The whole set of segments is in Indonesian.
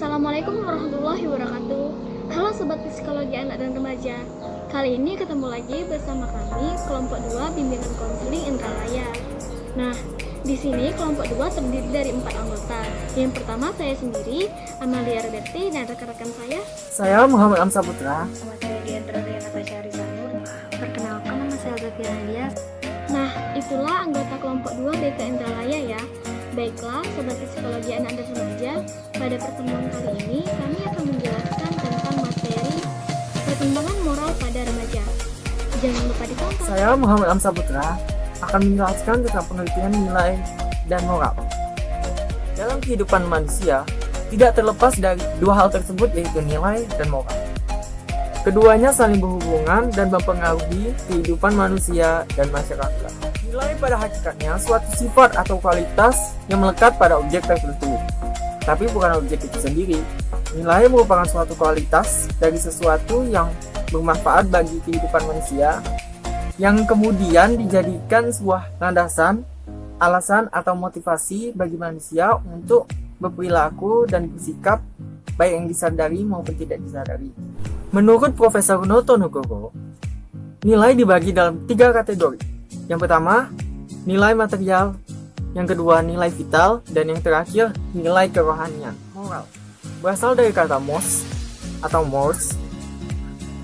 Assalamualaikum warahmatullahi wabarakatuh. Halo Sobat Psikologi Anak dan Remaja. Kali ini ketemu lagi bersama kami kelompok 2 Bimbingan Konseling Indralaya. Nah, di sini kelompok 2 terdiri dari 4 anggota. Yang pertama saya sendiri, Amalia Roberti, dan rekan-rekan Saya Muhammad Amsa Putra. Nama saya Diandra Natasha Rizanur. Perkenalkan, nama saya Zafira Nadia. Nah, itulah anggota kelompok 2 BK Indralaya ya. Baiklah, Sobat Psikologi Anak dan Remaja, pada pertemuan kali ini kami akan menjelaskan tentang materi perkembangan moral pada remaja. Jangan lupa ditonton. Saya Muhammad Amsa Putra akan menjelaskan tentang penelitian nilai dan moral. Dalam kehidupan manusia, tidak terlepas dari dua hal tersebut, yaitu nilai dan moral. Keduanya saling berhubungan dan mempengaruhi kehidupan manusia dan masyarakat. Nilai pada hakikatnya suatu sifat atau kualitas yang melekat pada objek tertentu, tapi bukan objek itu sendiri. Nilai merupakan suatu kualitas dari sesuatu yang bermanfaat bagi kehidupan manusia, yang kemudian dijadikan sebuah landasan, alasan atau motivasi bagi manusia untuk berperilaku dan bersikap, baik yang disadari maupun tidak disadari. Menurut Profesor Noto Nugroho, nilai dibagi dalam 3 kategori. Yang pertama, nilai material, yang kedua nilai vital, dan yang terakhir nilai kerohanian, moral. Berasal dari kata mos atau mores,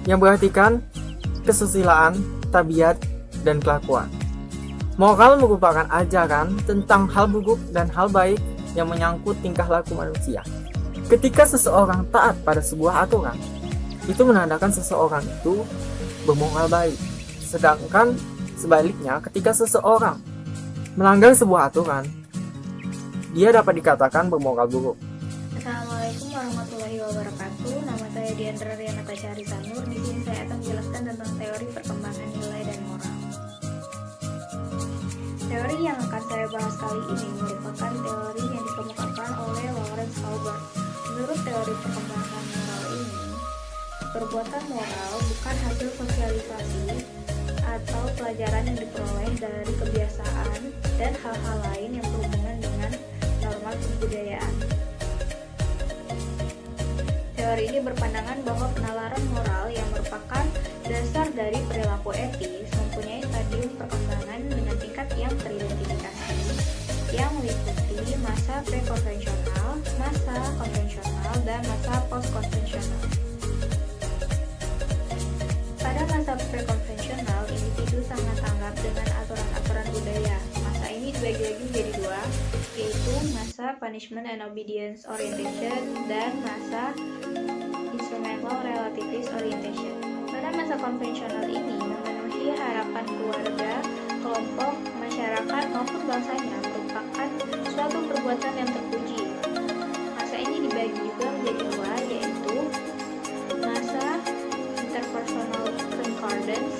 yang berartikan kesusilaan, tabiat, dan kelakuan. Moral merupakan ajaran tentang hal buruk dan hal baik yang menyangkut tingkah laku manusia. Ketika seseorang taat pada sebuah aturan, itu menandakan seseorang itu bermoral baik. Sedangkan sebaliknya, ketika seseorang melanggar sebuah aturan, dia dapat dikatakan bermoral buruk. Assalamualaikum warahmatullahi wabarakatuh. Nama saya Diandra Natasha Rizanur. Di sini saya akan menjelaskan tentang teori perkembangan nilai dan moral. Teori yang akan saya bahas kali ini merupakan teori yang dikemukakan oleh Lawrence Auber. Menurut teori perkembangan moral ini, perbuatan moral bukan hasil sosialisasi atau pelajaran yang diperoleh dari kebiasaan dan hal-hal lain yang berhubungan dengan norma kebudayaan. Teori ini berpandangan bahwa penalaran moral yang merupakan dasar dari perilaku etis mempunyai stadium perkembangan dengan tingkat yang teridentifikasi yang meliputi masa pre-konvensional, masa konvensional, dan masa post-konvensional. Pada masa pre-konvensional, individu sangat tanggap dengan aturan-aturan budaya. Masa ini dibagi lagi menjadi 2, yaitu masa punishment and obedience orientation dan masa instrumental relativist orientation. Pada masa konvensional ini memenuhi harapan keluarga, kelompok, masyarakat maupun bangsanya merupakan suatu perbuatan yang terpuji. Masa ini dibagi juga menjadi 2, yaitu masa interpersonal concordance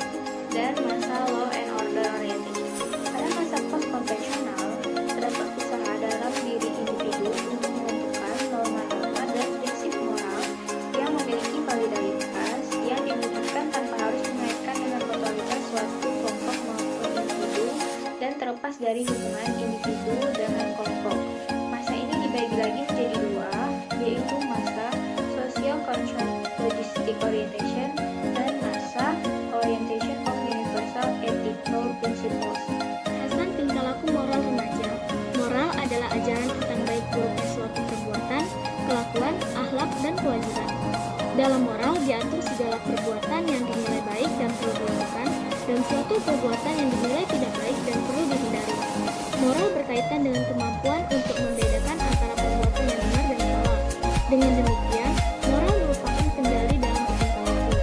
dan masa law and order orientation. Pada masa post-konvensional, terdapat usaha dalam diri individu untuk menentukan norma-norma dan prinsip moral yang memiliki validaritas yang diwujudkan tanpa harus mengaitkan dengan otoritas suatu kelompok maupun individu dan terlepas dari hubungan individu dengan kelompok. Masa ini dibagi lagi menjadi 2, yaitu masa social conscious logistic orientation dan masa orientation of universal ethical principles. Bahasan tingkah laku moral remaja. Moral adalah ajaran tentang baik buruknya suatu perbuatan, kelakuan, akhlak, dan kewajiban. Dalam moral diatur segala perbuatan yang dinilai baik dan perlu dilakukan, dan suatu perbuatan yang dinilai tidak baik dan perlu dihindari. Moral berkaitan dengan kemampuan untuk membedakan antara perbuatan yang benar dan salah. Dengan demikian, moral merupakan kendali dalam bertingkah laku.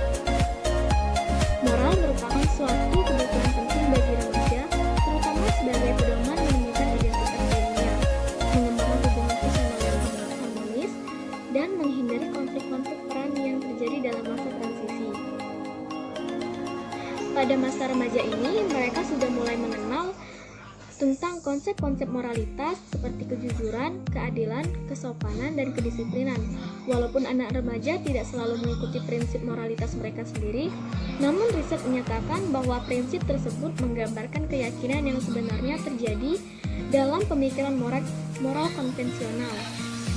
Moral merupakan suatu kebutuhan penting bagi remaja, terutama sebagai pedoman menemukan identitas dirinya, mengembangkan hubungan personal yang harmonis, dan menghindari konflik-konflik peran yang terjadi dalam masa transisi. Pada masa remaja ini, mereka sudah mulai mengenal tentang konsep-konsep moralitas seperti kejujuran, keadilan, kesopanan, dan kedisiplinan. Walaupun anak remaja tidak selalu mengikuti prinsip moralitas mereka sendiri, namun riset menyatakan bahwa prinsip tersebut menggambarkan keyakinan yang sebenarnya terjadi dalam pemikiran moral konvensional.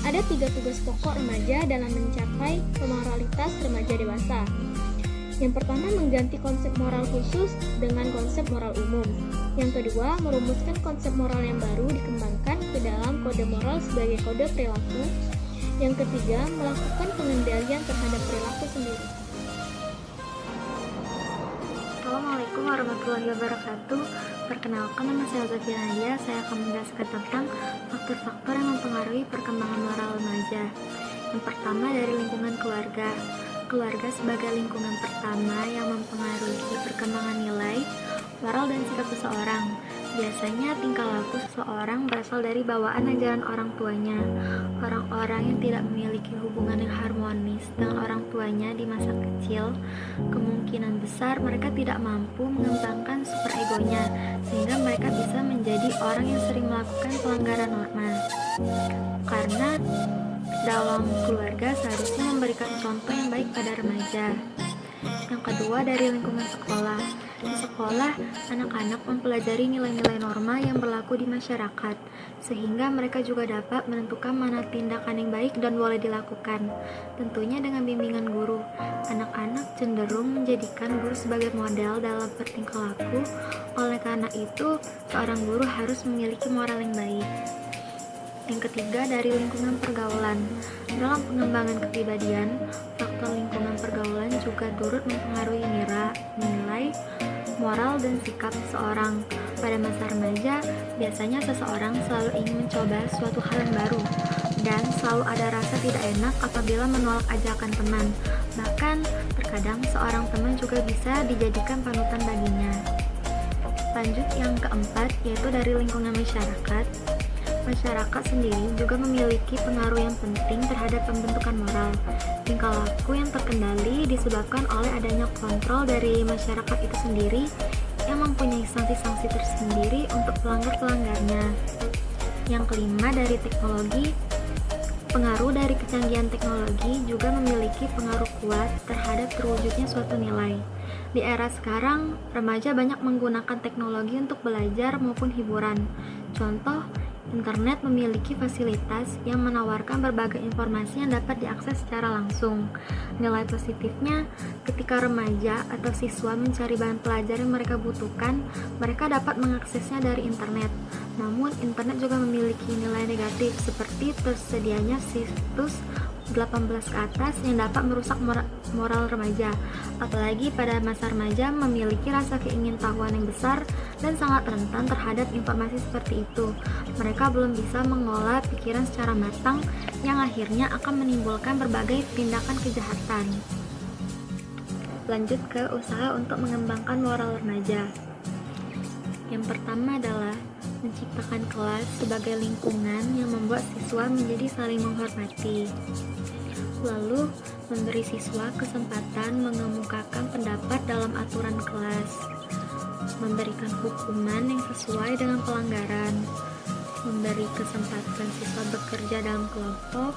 Ada 3 tugas pokok remaja dalam mencapai moralitas remaja dewasa. Yang pertama, mengganti konsep moral khusus dengan konsep moral umum. Yang kedua, merumuskan konsep moral yang baru dikembangkan ke dalam kode moral sebagai kode perilaku. Yang ketiga, melakukan pengendalian terhadap perilaku sendiri. Assalamualaikum warahmatullahi wabarakatuh. Perkenalkan, nama saya Zafira Nadia. Saya akan menjelaskan tentang faktor-faktor yang mempengaruhi perkembangan moral remaja. Yang pertama, dari lingkungan keluarga. Keluarga sebagai lingkungan pertama yang mempengaruhi perkembangan nilai, moral, dan sikap seseorang. Biasanya tingkah laku seseorang berasal dari bawaan ajaran orang tuanya. Orang-orang yang tidak memiliki hubungan yang harmonis dengan orang tuanya di masa kecil, kemungkinan besar mereka tidak mampu mengembangkan superegonya, sehingga mereka bisa menjadi orang yang sering melakukan pelanggaran norma. Karena dalam keluarga seharusnya memberikan contoh yang baik pada remaja. Yang kedua, dari lingkungan sekolah. Di sekolah, anak-anak mempelajari nilai-nilai norma yang berlaku di masyarakat, sehingga mereka juga dapat menentukan mana tindakan yang baik dan boleh dilakukan. Tentunya dengan bimbingan guru, anak-anak cenderung menjadikan guru sebagai model dalam bertingkah laku. Oleh karena itu, seorang guru harus memiliki moral yang baik. Yang ketiga, dari lingkungan pergaulan. Dalam pengembangan kepribadian, faktor lingkungan pergaulan juga turut mempengaruhi nilai, moral, dan sikap seseorang. Pada masa remaja, biasanya seseorang selalu ingin mencoba suatu hal yang baru, dan selalu ada rasa tidak enak apabila menolak ajakan teman. Bahkan, terkadang seorang teman juga bisa dijadikan panutan baginya. Lanjut, yang keempat, yaitu dari lingkungan masyarakat. Masyarakat sendiri juga memiliki pengaruh yang penting terhadap pembentukan moral. Tingkah laku yang terkendali disebabkan oleh adanya kontrol dari masyarakat itu sendiri yang mempunyai sanksi-sanksi tersendiri untuk pelanggar-pelanggarnya. Yang kelima, dari teknologi. Pengaruh dari kecanggihan teknologi juga memiliki pengaruh kuat terhadap terwujudnya suatu nilai. Di era sekarang, remaja banyak menggunakan teknologi untuk belajar maupun hiburan. Contoh, internet memiliki fasilitas yang menawarkan berbagai informasi yang dapat diakses secara langsung. Nilai positifnya, ketika remaja atau siswa mencari bahan pelajaran yang mereka butuhkan, mereka dapat mengaksesnya dari internet. Namun, internet juga memiliki nilai negatif seperti tersedianya situs 18 ke atas yang dapat merusak moral remaja. Apalagi pada masa remaja memiliki rasa keingintahuan yang besar dan sangat rentan terhadap informasi seperti itu. Mereka belum bisa mengolah pikiran secara matang yang akhirnya akan menimbulkan berbagai tindakan kejahatan. Lanjut ke usaha untuk mengembangkan moral remaja. Yang pertama adalah menciptakan kelas sebagai lingkungan yang membuat siswa menjadi saling menghormati. Lalu, memberi siswa kesempatan mengemukakan pendapat dalam aturan kelas, memberikan hukuman yang sesuai dengan pelanggaran, memberi kesempatan siswa bekerja dalam kelompok,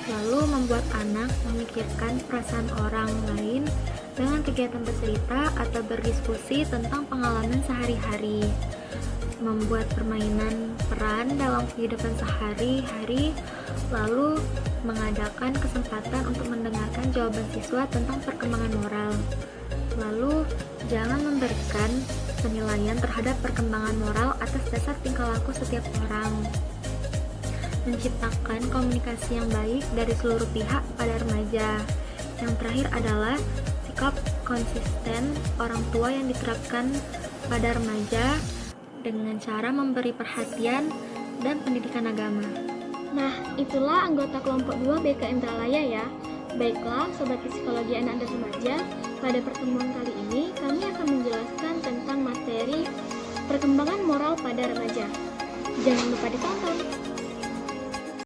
lalu membuat anak memikirkan perasaan orang lain dengan kegiatan bercerita atau berdiskusi tentang pengalaman sehari-hari, membuat permainan peran dalam kehidupan sehari-hari, lalu mengadakan kesempatan untuk mendengarkan jawaban siswa tentang perkembangan moral. Lalu, jangan memberikan penilaian terhadap perkembangan moral atas dasar tingkah laku setiap orang. Menciptakan komunikasi yang baik dari seluruh pihak pada remaja. Yang terakhir adalah sikap konsisten orang tua yang diterapkan pada remaja dengan cara memberi perhatian dan pendidikan agama. Nah, itulah anggota kelompok 2 BK Indralaya ya. Baiklah, Sobat Psikologi Anak dan Remaja, pada pertemuan kali ini kami akan menjelaskan tentang materi perkembangan moral pada remaja. Jangan lupa ditonton!